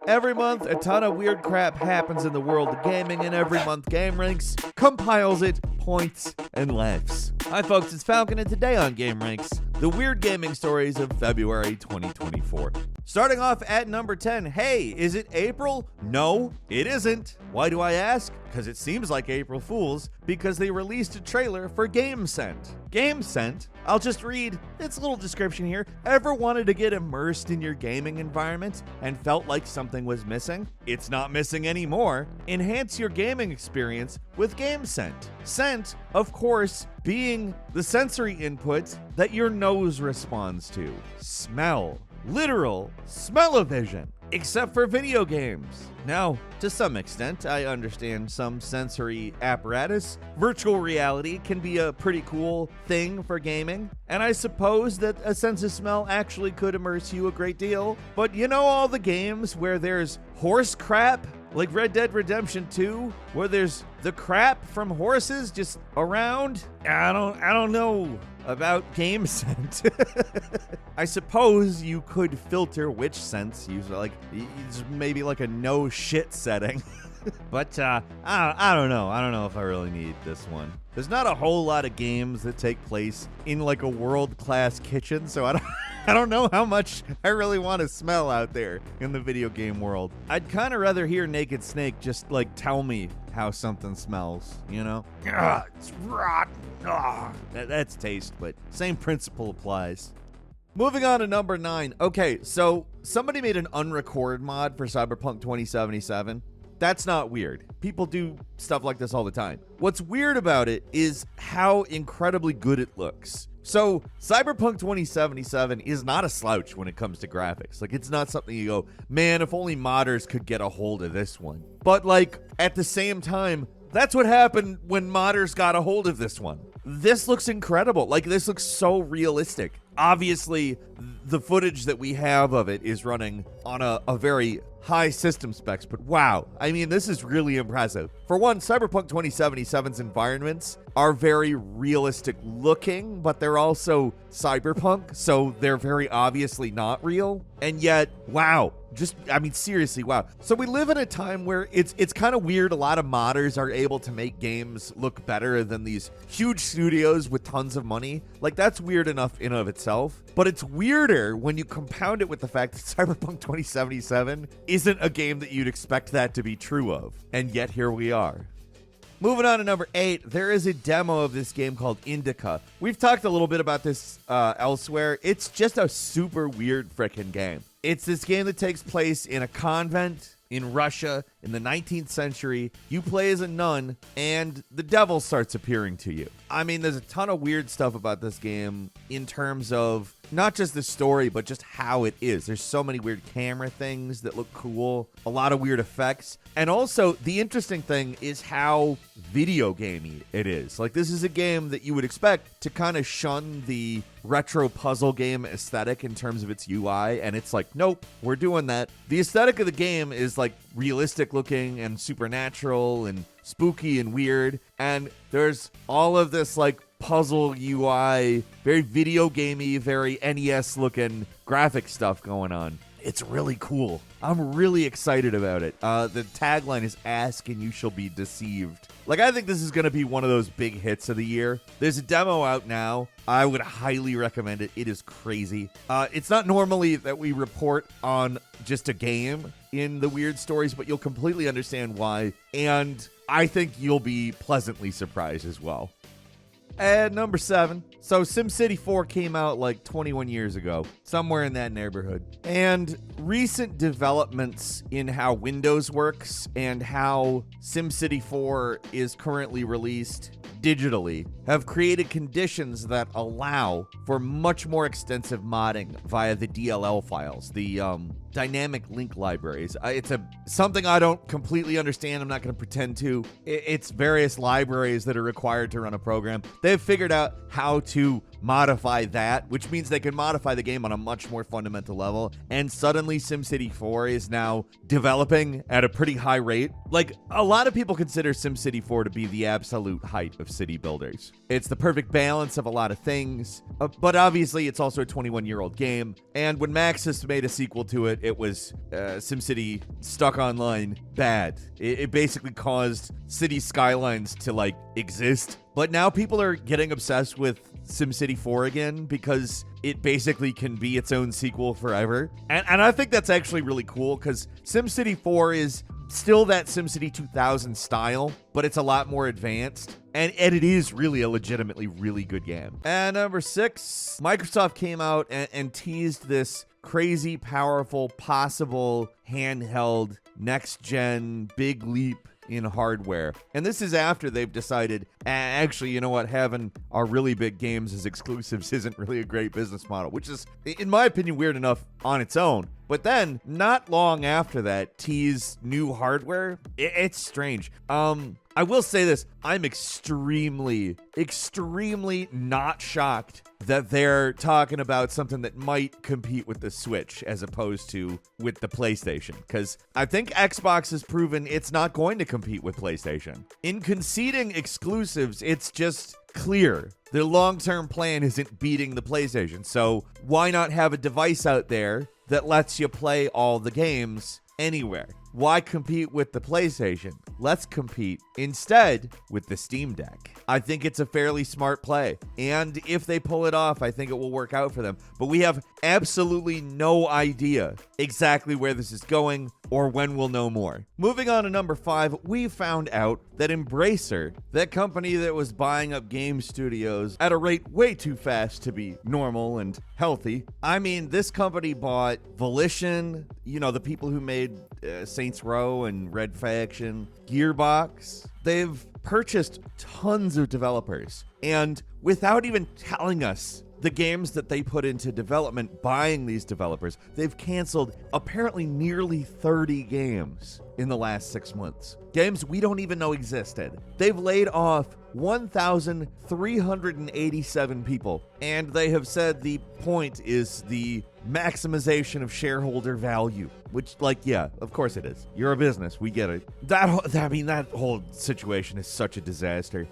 Every month, a ton of weird crap happens in the world of gaming, and every month gameranx compiles it, points, and laughs. Hi folks, it's Falcon, and today on gameranx, the weird gaming stories of February 2024. Starting off at number 10, hey, is it April? No, it isn't. Why do I ask? Because it seems like April Fools, because they released a trailer for GameScent. GameScent? I'll just read its little description here. Ever wanted to get immersed in your gaming environment and felt like something was missing? It's not missing anymore. Enhance your gaming experience with GameScent. Scent, of course, being the sensory input that your nose responds to. Smell. Literal smell-o-vision, except for video games. Now, to some extent, I understand some sensory apparatus. Virtual reality can be a pretty cool thing for gaming, and I suppose that a sense of smell actually could immerse you a great deal. But you know all the games where there's horse crap? Like Red Dead Redemption 2, where there's the crap from horses just around? I don't know about GameScent. I suppose you could filter which scents use, like maybe like a no shit setting. But I don't know. I don't know if I really need this one. There's not a whole lot of games that take place in like a world-class kitchen, so I don't know how much I really want to smell out there in the video game world. I'd kind of rather hear Naked Snake just like tell me how something smells, you know? It's rotten. That's taste, but same principle applies. Moving on to number 9. Okay, so somebody made an unrecord mod for Cyberpunk 2077. That's not weird. People do stuff like this all the time. What's weird about it is how incredibly good it looks. So, Cyberpunk 2077 is not a slouch when it comes to graphics. Like, it's not something you go, man, if only modders could get a hold of this one. But, like, at the same time, that's what happened when modders got a hold of this one. This looks incredible. Like, this looks so realistic. Obviously, the footage that we have of it is running on a very high system specs, but wow, I mean, this is really impressive. For one, Cyberpunk 2077's environments are very realistic looking, but they're also cyberpunk, so they're very obviously not real. And yet, wow, seriously, wow. So we live in a time where it's kind of weird. A lot of modders are able to make games look better than these huge studios with tons of money. Like, that's weird enough in and of itself. But it's weirder when you compound it with the fact that Cyberpunk 2077 isn't a game that you'd expect that to be true of. And yet here we are. Moving on to number 8, there is a demo of this game called Indica. We've talked a little bit about this elsewhere. It's just a super weird frickin' game. It's this game that takes place in a convent in Russia in the 19th century. You play as a nun, and the devil starts appearing to you. I mean, there's a ton of weird stuff about this game in terms of not just the story, but just how it is. There's so many weird camera things that look cool, a lot of weird effects. And also, the interesting thing is how video gamey it is. Like, this is a game that you would expect to kind of shun the retro puzzle game aesthetic in terms of its UI, and it's like, nope, we're doing that. The aesthetic of the game is like realistic looking and supernatural and spooky and weird, and there's all of this like puzzle UI, very video gamey, very NES looking graphic stuff going on. It's really cool. I'm really excited about it. The tagline is "Ask and you shall be deceived." Like, I think this is going to be one of those big hits of the year. There's a demo out now. I would highly recommend it. It is crazy. It's not normally that we report on just a game in the weird stories, but you'll completely understand why. And I think you'll be pleasantly surprised as well. And number 7. So SimCity 4 came out like 21 years ago, somewhere in that neighborhood. And recent developments in how Windows works and how SimCity 4 is currently released digitally have created conditions that allow for much more extensive modding via the DLL files, the dynamic link libraries. It's something I don't completely understand. I'm not going to pretend to. It's various libraries that are required to run a program. They've figured out how to modify that, which means they can modify the game on a much more fundamental level. And suddenly SimCity 4 is now developing at a pretty high rate. Like, a lot of people consider SimCity 4 to be the absolute height of city builders. It's the perfect balance of a lot of things, but obviously it's also a 21-year-old game. And when Maxis made a sequel to it, it was SimCity Stuck Online bad. It basically caused city skylines to, like, exist. But now people are getting obsessed with SimCity 4 again because it basically can be its own sequel forever. And I think that's actually really cool because SimCity 4 is still that SimCity 2000 style, but it's a lot more advanced. And it is really a legitimately really good game. And number 6, Microsoft came out and teased this crazy, powerful, possible handheld, next-gen, big leap in hardware. And this is after they've decided, actually, you know what, having our really big games as exclusives isn't really a great business model, which is, in my opinion, weird enough on its own. But then, not long after that, tease new hardware. It's strange. I will say this. I'm extremely not shocked that they're talking about something that might compete with the Switch as opposed to with the PlayStation. Because I think Xbox has proven it's not going to compete with PlayStation. In conceding exclusives, it's just clear the long-term plan isn't beating the PlayStation. So why not have a device out there that lets you play all the games anywhere? Why compete with the PlayStation? Let's compete instead with the Steam Deck. I think it's a fairly smart play. And if they pull it off, I think it will work out for them. But we have absolutely no idea exactly where this is going or when we'll know more. Moving on to number 5, we found out that Embracer, that company that was buying up game studios at a rate way too fast to be normal and healthy. I mean, this company bought Volition, you know, the people who made Saints Row and Red Faction, Gearbox. They've purchased tons of developers, and without even telling us the games that they put into development, buying these developers, they've canceled apparently nearly 30 games in the last 6 months. Games we don't even know existed. They've laid off 1,387 people, and they have said the point is the maximization of shareholder value, which, like, yeah, of course it is. You're a business. We get it. That whole situation is such a disaster.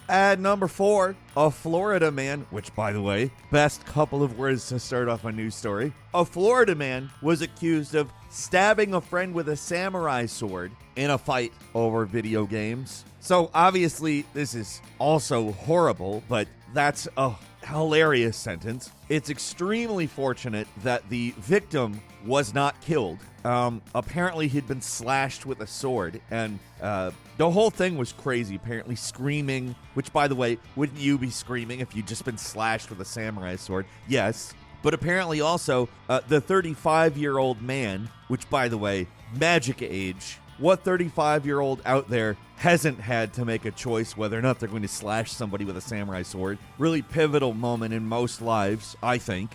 At number 4, a Florida man, which, by the way, best couple of words to start off a news story. A Florida man was accused of stabbing a friend with a samurai sword in a fight over video games. So obviously this is also horrible, but that's a hilarious sentence. It's extremely fortunate that the victim was not killed. Apparently he'd been slashed with a sword, and the whole thing was crazy. Apparently screaming, which, by the way, wouldn't you be screaming if you'd just been slashed with a samurai sword? Yes. But apparently also the 35-year-old man, which, by the way, magic age. What 35-year-old out there hasn't had to make a choice whether or not they're going to slash somebody with a samurai sword? Really pivotal moment in most lives, I think.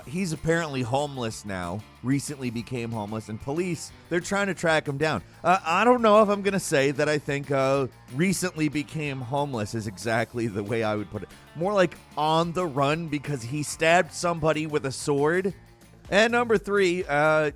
He's apparently homeless now, recently became homeless, and police, they're trying to track him down. I don't know if I'm going to say that I think recently became homeless is exactly the way I would put it. More like on the run because he stabbed somebody with a sword. And number 3,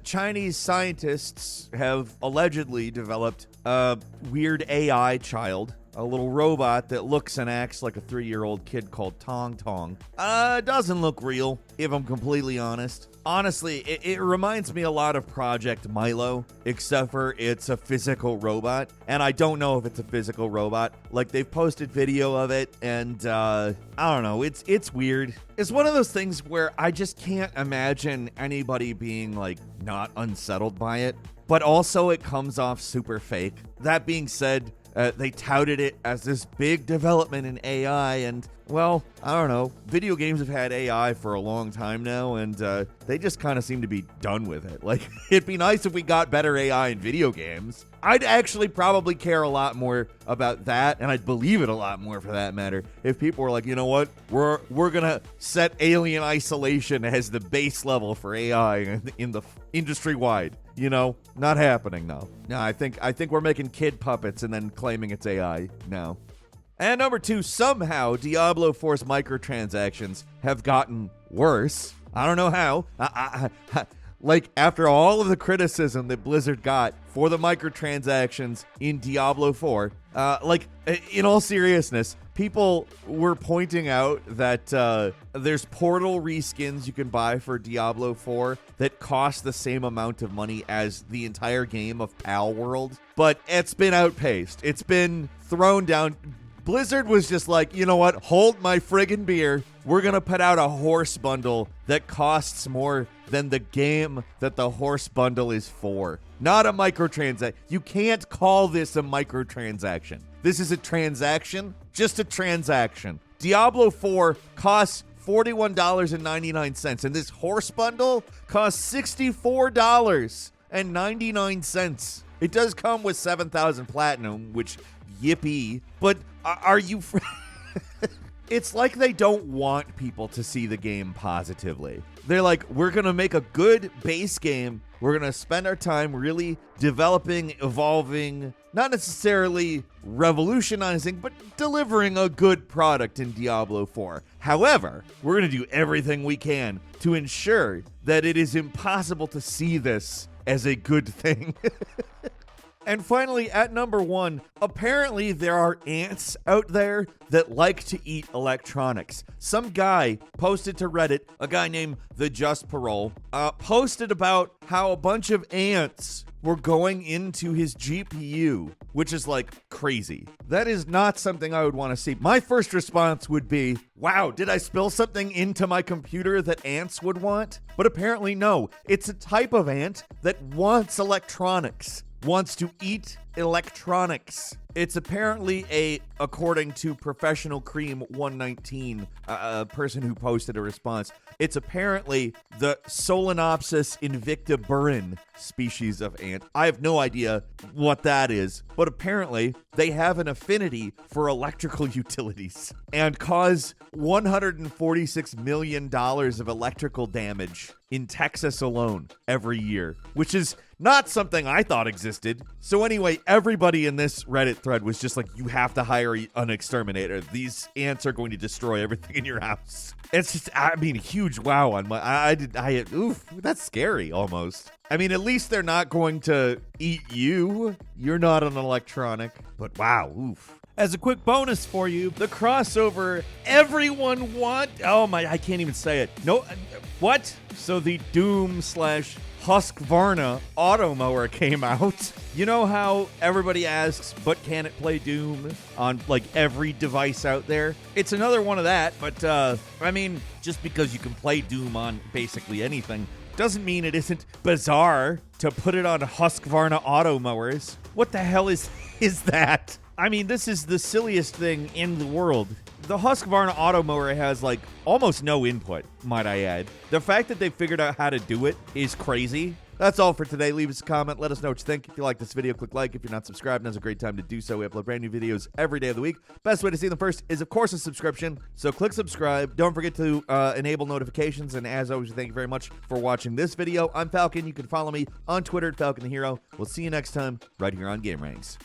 Chinese scientists have allegedly developed a weird AI child, a little robot that looks and acts like a 3-year-old kid called Tong Tong. Doesn't look real, if I'm completely honest. Honestly, it reminds me a lot of Project Milo, except for it's a physical robot. And I don't know if it's a physical robot. Like, they've posted video of it, and I don't know. It's weird. It's one of those things where I just can't imagine anybody being, like, not unsettled by it. But also it comes off super fake. That being said, they touted it as this big development in AI, and, well, I don't know. Video games have had AI for a long time now, and they just kind of seem to be done with it. Like, it'd be nice if we got better AI in video games. I'd actually probably care a lot more about that, and I'd believe it a lot more, for that matter, if people were like, you know what, we're gonna set Alien Isolation as the base level for AI in the industry-wide. You know, not happening now. No, I think we're making kid puppets and then claiming it's AI now. And number 2, somehow Diablo 4's microtransactions have gotten worse. I don't know how. Like, after all of the criticism that Blizzard got for the microtransactions in Diablo 4, in all seriousness, people were pointing out that there's portal reskins you can buy for Diablo 4 that cost the same amount of money as the entire game of Pal World, but it's been outpaced. It's been thrown down. Blizzard was just like, you know what? Hold my friggin' beer. We're going to put out a horse bundle that costs more than the game that the horse bundle is for. Not a microtransaction. You can't call this a microtransaction. This is a transaction, just a transaction. Diablo 4 costs $41.99, and this horse bundle costs $64.99. It does come with 7,000 platinum, which, yippee, but are you... It's like they don't want people to see the game positively. They're like, we're going to make a good base game. We're going to spend our time really developing, evolving, not necessarily revolutionizing, but delivering a good product in Diablo 4. However, we're going to do everything we can to ensure that it is impossible to see this as a good thing. And finally, at number 1, apparently there are ants out there that like to eat electronics. Some guy posted to Reddit, a guy named The Just Parole, posted about how a bunch of ants were going into his GPU, which is like crazy. That is not something I would want to see. My first response would be, wow, did I spill something into my computer that ants would want? But apparently no. It's a type of ant that wants electronics. Wants to eat electronics. It's apparently according to Professional Cream 119, a person who posted a response, it's apparently the Solenopsis invictiburin species of ant. I have no idea what that is, but apparently they have an affinity for electrical utilities and cause $146 million of electrical damage in Texas alone every year, which is not something I thought existed. So anyway, everybody in this Reddit thread was just like, you have to hire an exterminator. These ants are going to destroy everything in your house. It's just, I mean, huge wow on my, oof, that's scary almost. I mean, at least they're not going to eat you. You're not an electronic, but wow, oof. As a quick bonus for you, the crossover everyone I can't even say it. No, what? So the Doom / Husqvarna Automower came out. You know how everybody asks, but can it play Doom on like every device out there? It's another one of that, but I mean, just because you can play Doom on basically anything doesn't mean it isn't bizarre to put it on Husqvarna Automowers. What the hell is that? I mean, this is the silliest thing in the world. The Husqvarna Automower has, like, almost no input, might I add. The fact that they figured out how to do it is crazy. That's all for today. Leave us a comment. Let us know what you think. If you like this video, click like. If you're not subscribed, now's a great time to do so. We upload brand new videos every day of the week. Best way to see them first is, of course, a subscription. So click subscribe. Don't forget to enable notifications. And as always, thank you very much for watching this video. I'm Falcon. You can follow me on Twitter at Falcon the Hero. We'll see you next time right here on gameranx.